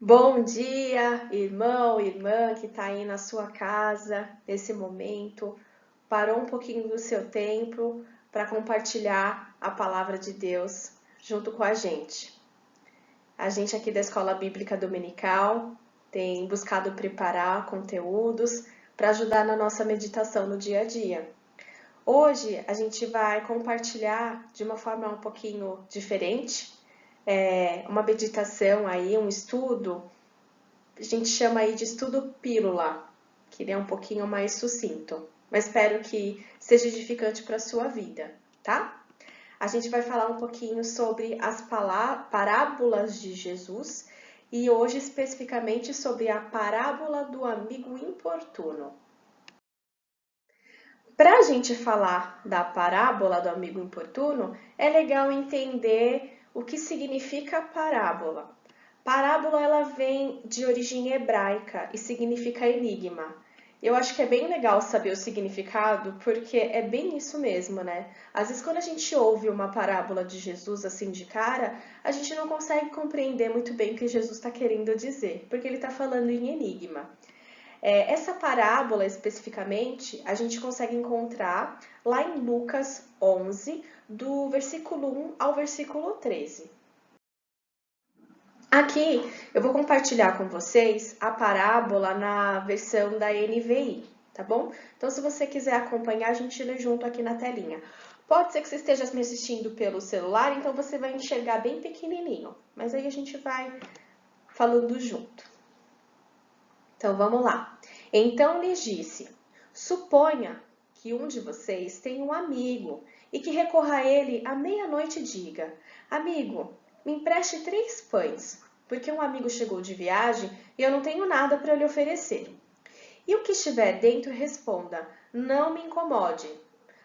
Bom dia, irmão, irmã que está aí na sua casa nesse momento. Parou um pouquinho do seu tempo para compartilhar a palavra de Deus junto com a gente. A gente aqui da Escola Bíblica Dominical tem buscado preparar conteúdos para ajudar na nossa meditação no dia a dia. Hoje a gente vai compartilhar de uma forma um pouquinho diferente, uma meditação aí, um estudo. A gente chama aí de estudo pílula, que ele é um pouquinho mais sucinto, mas espero que seja edificante para a sua vida, tá? A gente vai falar um pouquinho sobre as parábolas de Jesus e hoje especificamente sobre a parábola do amigo importuno. Para a gente falar da parábola do amigo importuno, é legal entender o que significa parábola. Parábola ela vem de origem hebraica e significa enigma. Eu acho que é bem legal saber o significado, porque é bem isso mesmo, né? Às vezes quando a gente ouve uma parábola de Jesus assim de cara, a gente não consegue compreender muito bem o que Jesus está querendo dizer, porque ele está falando em enigma. Essa parábola especificamente a gente consegue encontrar lá em Lucas 11, do versículo 1 ao versículo 13. Aqui eu vou compartilhar com vocês a parábola na versão da NVI, tá bom? Então, se você quiser acompanhar, a gente lê junto aqui na telinha. Pode ser que você esteja me assistindo pelo celular, então você vai enxergar bem pequenininho, mas aí a gente vai falando junto. Então, vamos lá. Então lhes disse: suponha que um de vocês tem um amigo e que recorra a ele à meia-noite e diga: amigo, me empreste 3 pães, porque um amigo chegou de viagem e eu não tenho nada para lhe oferecer. E o que estiver dentro responda: não me incomode.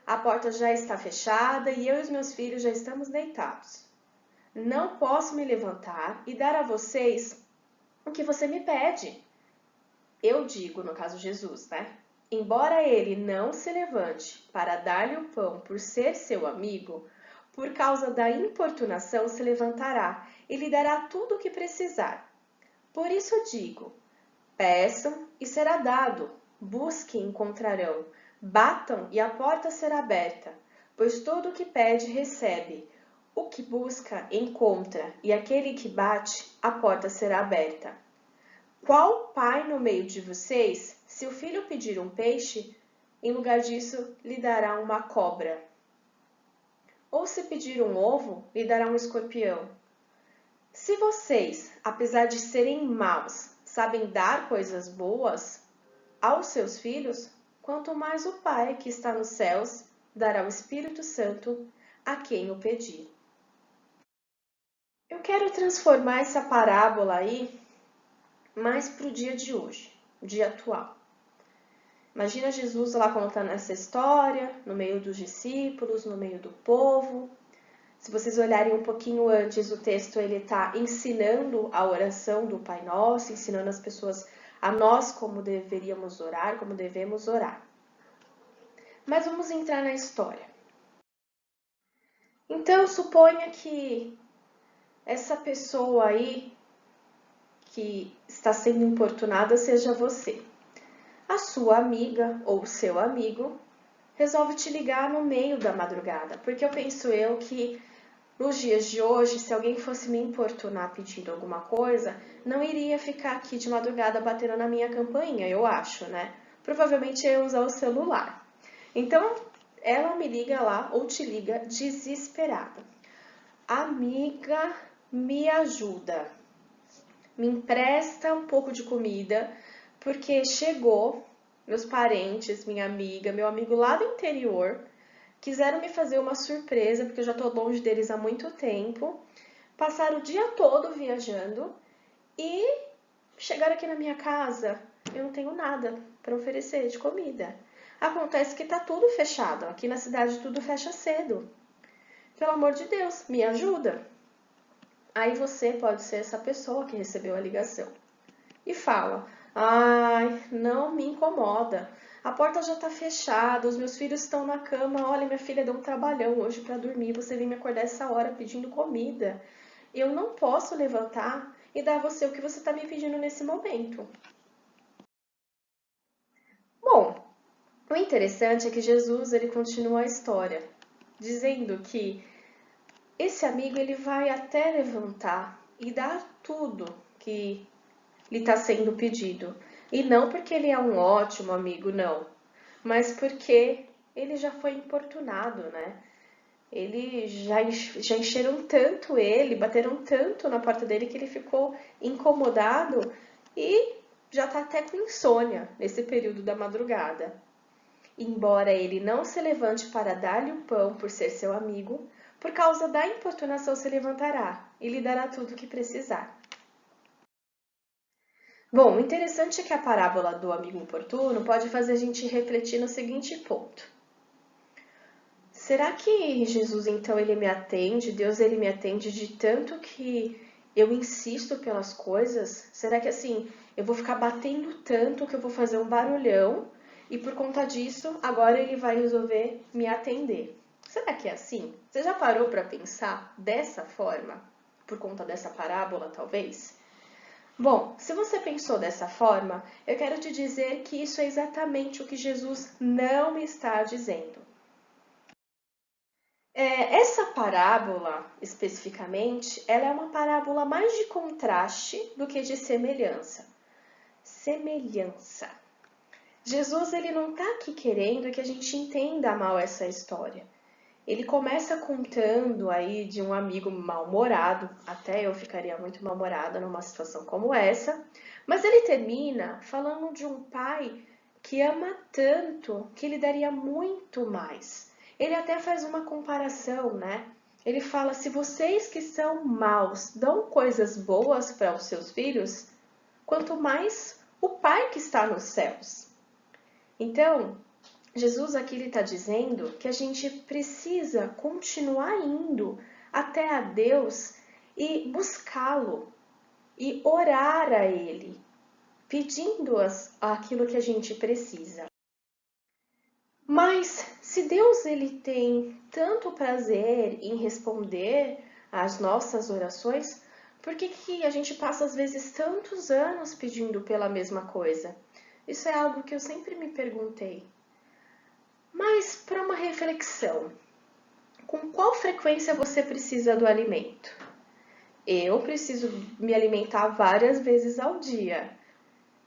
A porta já está fechada e eu e os meus filhos já estamos deitados. Não posso me levantar e dar a vocês o que você me pede. Eu digo, no caso Jesus, né? Embora ele não se levante para dar-lhe o pão por ser seu amigo, por causa da importunação se levantará e lhe dará tudo o que precisar. Por isso digo: peçam e será dado, busquem e encontrarão, batam e a porta será aberta, pois todo o que pede recebe, o que busca encontra, e aquele que bate, a porta será aberta. Qual pai no meio de vocês, se o filho pedir um peixe, em lugar disso lhe dará uma cobra? Ou se pedir um ovo, lhe dará um escorpião? Se vocês, apesar de serem maus, sabem dar coisas boas aos seus filhos, quanto mais o Pai que está nos céus dará o Espírito Santo a quem o pedir. Eu quero transformar essa parábola aí mais para o dia de hoje, o dia atual. Imagina Jesus lá contando essa história, no meio dos discípulos, no meio do povo. Se vocês olharem um pouquinho antes, o texto ele está ensinando a oração do Pai Nosso, ensinando as pessoas a nós como deveríamos orar, como devemos orar. Mas vamos entrar na história. Então, suponha que essa pessoa aí que está sendo importunada seja você. A sua amiga ou seu amigo resolve te ligar no meio da madrugada, porque eu penso que nos dias de hoje, se alguém fosse me importunar pedindo alguma coisa, não iria ficar aqui de madrugada batendo na minha campainha, eu acho, né? Provavelmente ia usar o celular. Então, ela me liga lá ou te liga desesperada. Amiga, me ajuda. Me empresta um pouco de comida, porque chegou meus parentes, minha amiga, meu amigo lá do interior, quiseram me fazer uma surpresa, porque eu já estou longe deles há muito tempo, passaram o dia todo viajando e chegaram aqui na minha casa, eu não tenho nada para oferecer de comida. Acontece que está tudo fechado, aqui na cidade tudo fecha cedo. Pelo amor de Deus, me ajuda. Aí você pode ser essa pessoa que recebeu a ligação e fala: ai, não me incomoda. A porta já tá fechada, os meus filhos estão na cama. Olha, minha filha deu um trabalhão hoje para dormir. Você vem me acordar essa hora pedindo comida. Eu não posso levantar e dar a você o que você está me pedindo nesse momento. Bom, o interessante é que Jesus ele continua a história, dizendo que esse amigo ele vai até levantar e dar tudo que lhe está sendo pedido. E não porque ele é um ótimo amigo, não, mas porque ele já foi importunado, né? Ele já encheram tanto ele, bateram tanto na porta dele que ele ficou incomodado e já está até com insônia nesse período da madrugada. Embora ele não se levante para dar-lhe o pão por ser seu amigo, por causa da importunação se levantará e lhe dará tudo o que precisar. Bom, o interessante é que a parábola do amigo importuno pode fazer a gente refletir no seguinte ponto. Será que Jesus, então, ele me atende, Deus, ele me atende de tanto que eu insisto pelas coisas? Será que, assim, eu vou ficar batendo tanto que eu vou fazer um barulhão e, por conta disso, agora ele vai resolver me atender? Será que é assim? Você já parou para pensar dessa forma? Por conta dessa parábola, talvez? Bom, se você pensou dessa forma, eu quero te dizer que isso é exatamente o que Jesus não me está dizendo. Essa parábola, especificamente, ela é uma parábola mais de contraste do que de semelhança. Semelhança. Jesus ele não está aqui querendo que a gente entenda mal essa história. Ele começa contando aí de um amigo mal-humorado, até eu ficaria muito mal-humorada numa situação como essa, mas ele termina falando de um pai que ama tanto que ele daria muito mais. Ele até faz uma comparação, né? Ele fala, se vocês que são maus dão coisas boas para os seus filhos, quanto mais o Pai que está nos céus. Então, Jesus aqui está dizendo que a gente precisa continuar indo até a Deus e buscá-lo e orar a Ele, pedindo aquilo que a gente precisa. Mas se Deus ele tem tanto prazer em responder às nossas orações, por que a gente passa às vezes tantos anos pedindo pela mesma coisa? Isso é algo que eu sempre me perguntei. Mas para uma reflexão, com qual frequência você precisa do alimento? Eu preciso me alimentar várias vezes ao dia.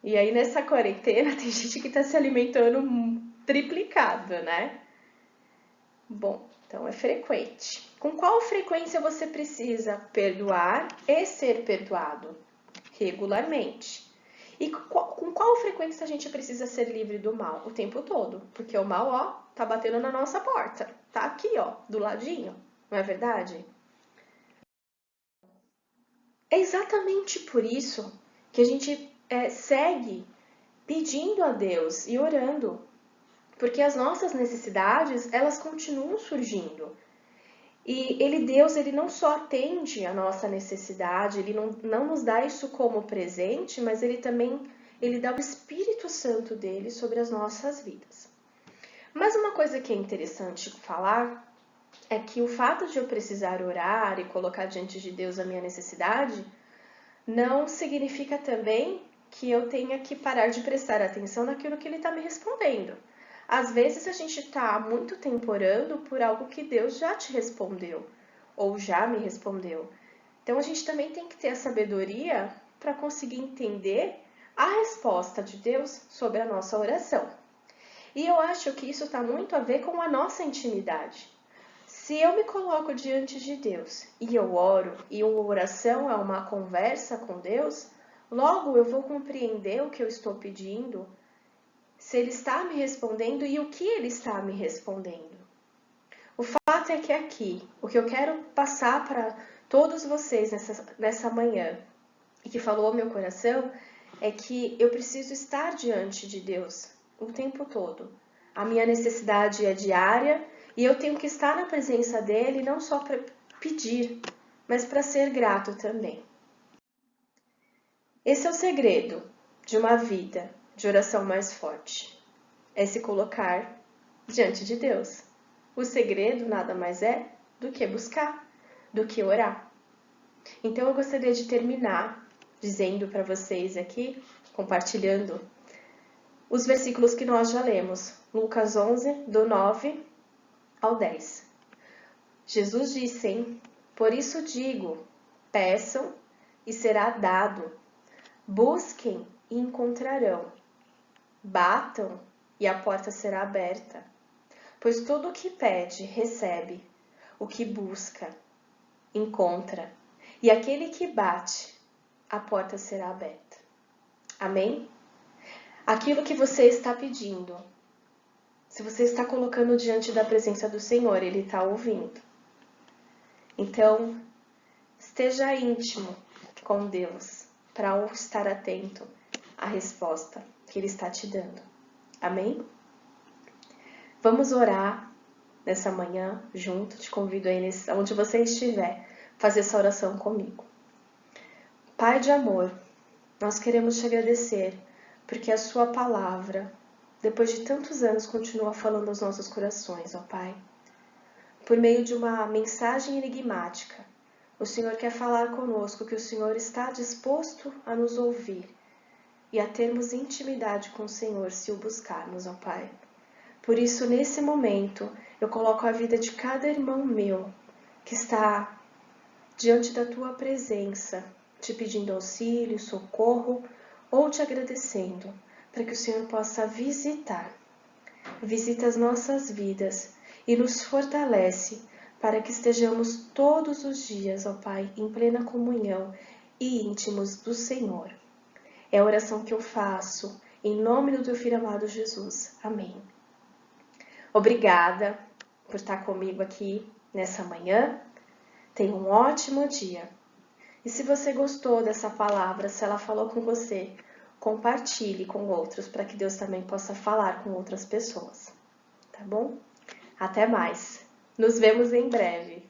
E aí nessa quarentena tem gente que está se alimentando triplicado, né? Bom, então é frequente. Com qual frequência você precisa perdoar e ser perdoado? Regularmente. E com qual frequência a gente precisa ser livre do mal? O tempo todo. Porque o mal, ó, tá batendo na nossa porta. Tá aqui, ó, do ladinho. Não é verdade? É exatamente por isso que a gente segue pedindo a Deus e orando. Porque as nossas necessidades, elas continuam surgindo. E Deus, ele não só atende a nossa necessidade, ele não nos dá isso como presente, mas ele também dá o Espírito Santo dele sobre as nossas vidas. Mas uma coisa que é interessante falar é que o fato de eu precisar orar e colocar diante de Deus a minha necessidade não significa também que eu tenha que parar de prestar atenção naquilo que ele está me respondendo. Às vezes a gente está muito tempo orando por algo que Deus já te respondeu, ou já me respondeu. Então a gente também tem que ter a sabedoria para conseguir entender a resposta de Deus sobre a nossa oração. E eu acho que isso está muito a ver com a nossa intimidade. Se eu me coloco diante de Deus e eu oro, e uma oração é uma conversa com Deus, logo eu vou compreender o que eu estou pedindo, se Ele está me respondendo e o que Ele está me respondendo. O fato é que aqui, o que eu quero passar para todos vocês nessa manhã, e que falou ao meu coração, é que eu preciso estar diante de Deus o tempo todo. A minha necessidade é diária e eu tenho que estar na presença dele não só para pedir, mas para ser grato também. Esse é o segredo de uma vida de oração mais forte. É se colocar diante de Deus. O segredo nada mais é do que buscar, do que orar. Então eu gostaria de terminar dizendo para vocês aqui, compartilhando os versículos que nós já lemos. Lucas 11, do 9 ao 10. Jesus disse, hein? Por isso digo, peçam e será dado. Busquem e encontrarão. Batam e a porta será aberta. Pois tudo o que pede, recebe. O que busca, encontra. E aquele que bate, a porta será aberta. Amém? Aquilo que você está pedindo, se você está colocando diante da presença do Senhor, Ele está ouvindo. Então, esteja íntimo com Deus para estar atento à resposta que Ele está te dando. Amém? Vamos orar nessa manhã junto. Te convido aí, onde você estiver, fazer essa oração comigo. Pai de amor, nós queremos te agradecer porque a sua palavra, depois de tantos anos, continua falando aos nossos corações, ó Pai. Por meio de uma mensagem enigmática, o Senhor quer falar conosco que o Senhor está disposto a nos ouvir e a termos intimidade com o Senhor se o buscarmos, ó Pai. Por isso, nesse momento, eu coloco a vida de cada irmão meu que está diante da Tua presença, te pedindo auxílio, socorro ou te agradecendo, para que o Senhor possa visitar. Visita as nossas vidas e nos fortalece para que estejamos todos os dias, ó Pai, em plena comunhão e íntimos do Senhor. É a oração que eu faço, em nome do Teu Filho amado Jesus. Amém. Obrigada por estar comigo aqui nessa manhã. Tenha um ótimo dia. E se você gostou dessa palavra, se ela falou com você, compartilhe com outros para que Deus também possa falar com outras pessoas. Tá bom? Até mais. Nos vemos em breve.